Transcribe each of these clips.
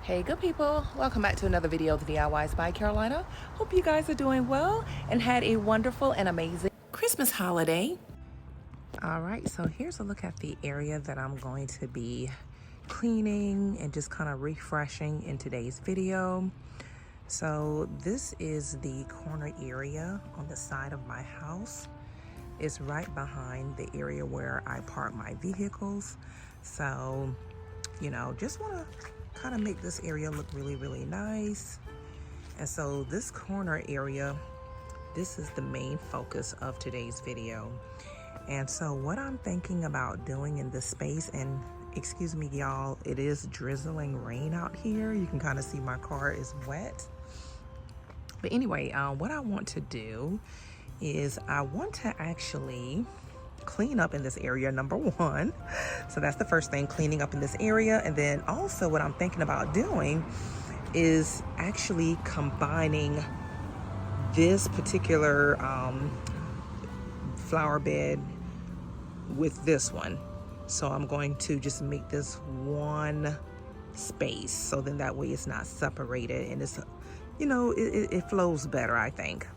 Hey good people, welcome back to another video of the DIYs by Carolina. Hope you guys are doing well and had a wonderful and amazing Christmas holiday. All right, so here's a look at the area that I'm going to be cleaning and just kind of refreshing in today's video. So this is the corner area on the side of my house. It's right behind the area where I park my vehicles. So, you know, just want to kind of make this area look really nice. And so this corner area, this is the main focus of today's video. And so what I'm thinking about doing in this space, and excuse me y'all, it is drizzling rain out here. You can kind of see my car is wet. But anyway, what I want to do is I want to actually clean up in this area, number one. So that's the first thing, cleaning up in this area. And then also what I'm thinking about doing is actually combining this particular flower bed with this one. So I'm going to just make this one space, so then that way it's not separated and it's, you know, it flows better, I think.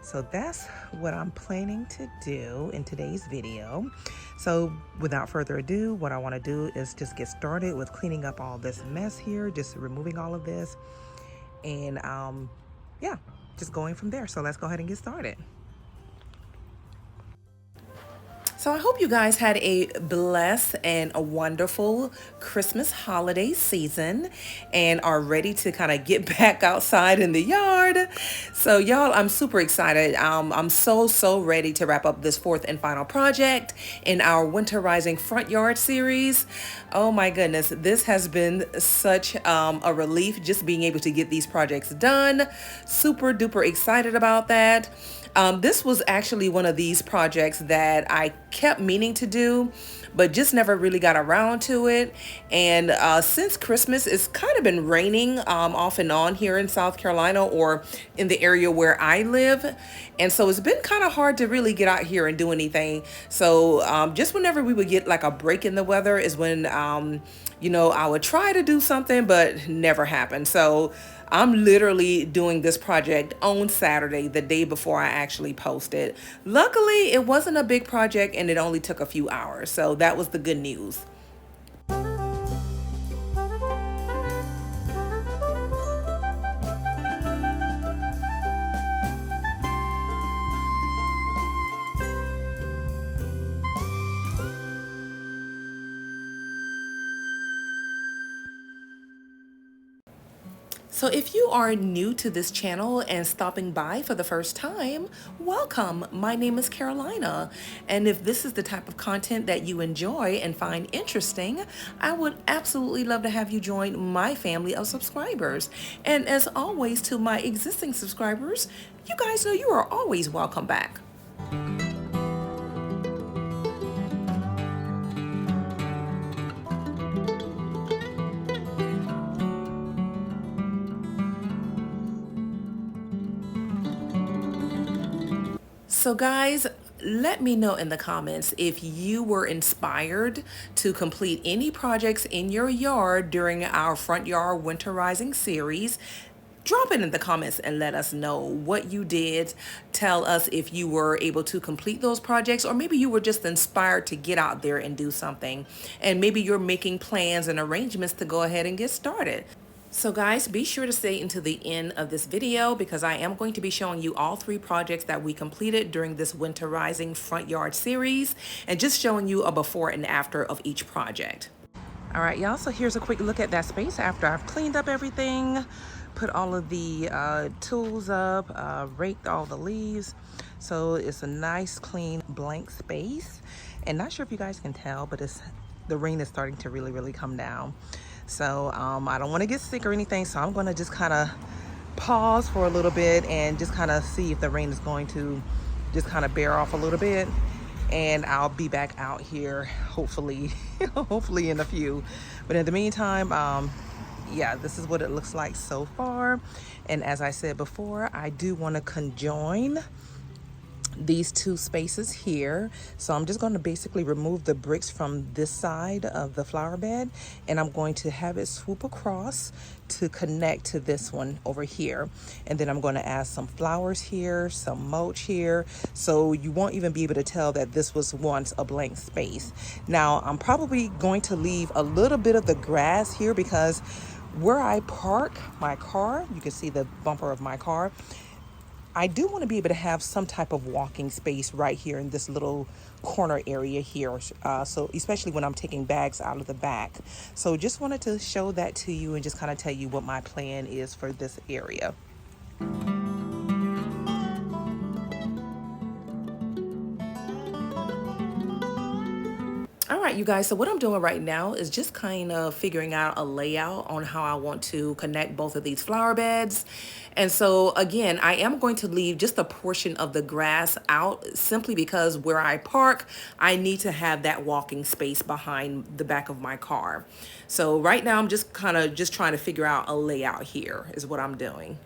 So that's what I'm planning to do in today's video. So without further ado, what I want to do is just get started with cleaning up all this mess here, just removing all of this, and yeah, just going from there. So let's go ahead and get started. So I hope you guys had a blessed and a wonderful Christmas holiday season and are ready to kind of get back outside in the yard. So y'all, I'm super excited. I'm so ready to wrap up this fourth and final project in our Winterizing front yard series. Oh my goodness, this has been such a relief just being able to get these projects done. Super duper excited about that. This was actually one of these projects that I kept meaning to do, but just never really got around to it. And since Christmas, it's kind of been raining off and on here in South Carolina, or in the area where I live. And so it's been kind of hard to really get out here and do anything. So just whenever we would get like a break in the weather is when, you know, I would try to do something, but never happened. So I'm literally doing this project on Saturday, the day before I actually posted. Luckily, it wasn't a big project and it only took a few hours. So that was the good news. So if you are new to this channel and stopping by for the first time, welcome. My name is Carolina. And if this is the type of content that you enjoy and find interesting, I would absolutely love to have you join my family of subscribers. And as always, to my existing subscribers, you guys know you are always welcome back. So guys, let me know in the comments if you were inspired to complete any projects in your yard during our front yard winterizing series. Drop it in the comments and let us know what you did. Tell us if you were able to complete those projects, or maybe you were just inspired to get out there and do something. And maybe you're making plans and arrangements to go ahead and get started. So guys, be sure to stay until the end of this video because I am going to be showing you all three projects that we completed during this Winterizing front yard series, and just showing you a before and after of each project. All right, y'all, so here's a quick look at that space after I've cleaned up everything, put all of the tools up, raked all the leaves. So it's a nice, clean, blank space. And not sure if you guys can tell, but the rain is starting to really come down. So I don't want to get sick or anything, so I'm going to just kind of pause for a little bit and just kind of see if the rain is going to just kind of bear off a little bit, and I'll be back out here hopefully hopefully in a few. But in the meantime, yeah, this is what it looks like so far. And as I said before, I do want to conjoin these two spaces here. So I'm just going to basically remove the bricks from this side of the flower bed, and I'm going to have it swoop across to connect to this one over here. And then I'm going to add some flowers here, some mulch here, so you won't even be able to tell that this was once a blank space. Now I'm probably going to leave a little bit of the grass here because where I park my car, you can see the bumper of my car, I do want to be able to have some type of walking space right here in this little corner area here. So especially when I'm taking bags out of the back. So just wanted to show that to you and just kind of tell you what my plan is for this area. All right, you guys, so what I'm doing right now is just kind of figuring out a layout on how I want to connect both of these flower beds. And so again, I am going to leave just a portion of the grass out simply because where I park, I need to have that walking space behind the back of my car. So right now I'm just kind of just trying to figure out a layout here is what I'm doing.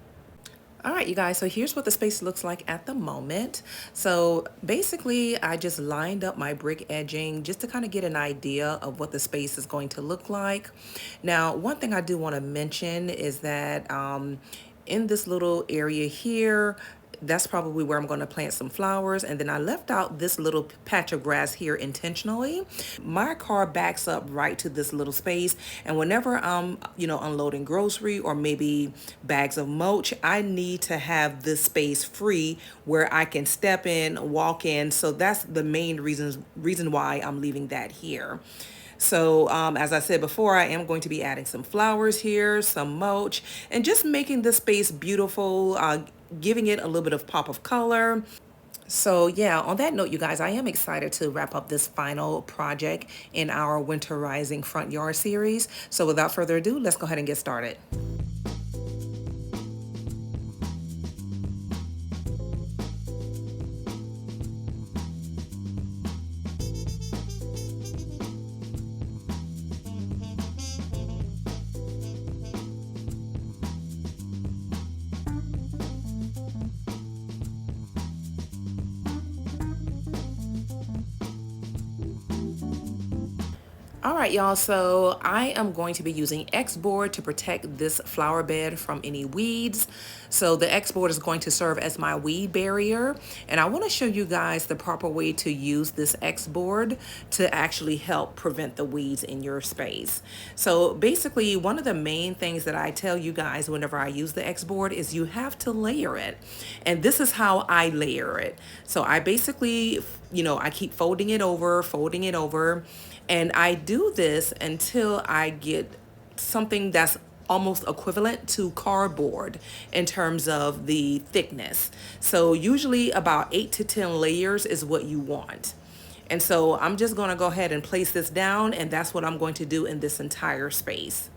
All right, you guys, so here's what the space looks like at the moment. So basically, I just lined up my brick edging just to kind of get an idea of what the space is going to look like. Now, one thing I do want to mention is that in this little area here, that's probably where I'm going to plant some flowers. And then I left out this little patch of grass here intentionally. My car backs up right to this little space. And whenever I'm, unloading grocery or maybe bags of mulch, I need to have this space free where I can step in, walk in. So that's the main reason why I'm leaving that here. So as I said before, I am going to be adding some flowers here, some mulch, and just making this space beautiful, giving it a little bit of pop of color. So yeah, on that note, you guys, I am excited to wrap up this final project in our Winterizing front yard series. So without further ado, let's go ahead and get started. All right, y'all, so I am going to be using X board to protect this flower bed from any weeds. So the X board is going to serve as my weed barrier. And I want to show you guys the proper way to use this X board to actually help prevent the weeds in your space. So basically, one of the main things that I tell you guys whenever I use the X board is you have to layer it. And this is how I layer it. So I basically, I keep folding it over, and I do this until I get something that's almost equivalent to cardboard in terms of the thickness. So usually about 8 to 10 layers is what you want. And so I'm just going to go ahead and place this down, and that's what I'm going to do in this entire space.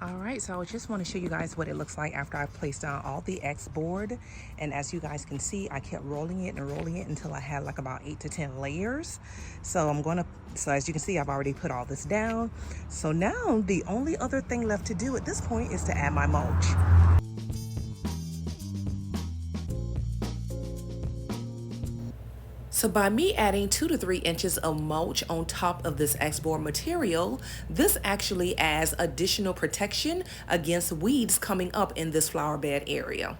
All right, so I just want to show you guys what it looks like after I placed down all the X board. And as you guys can see, I kept rolling it until I had like about 8 to 10 layers. So as you can see, I've already put all this down. So now the only other thing left to do at this point is to add my mulch. So by me adding 2 to 3 inches of mulch on top of this X-board material, this actually adds additional protection against weeds coming up in this flower bed area.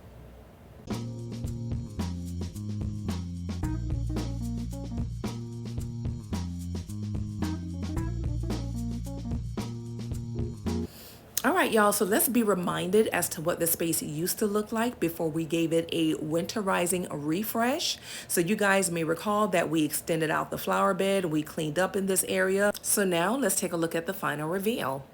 All right, y'all, so let's be reminded as to what the space used to look like before we gave it a winterizing refresh. So you guys may recall that we extended out the flower bed, we cleaned up in this area. So now let's take a look at the final reveal.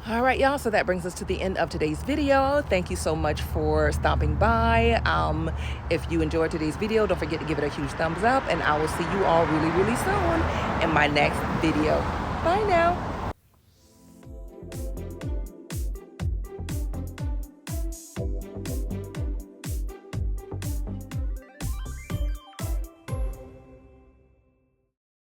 All right, y'all, so that brings us to the end of today's video. Thank you so much for stopping by. If you enjoyed today's video, don't forget to give it a huge thumbs up, and I will see you all really, really soon in my next video. Bye now.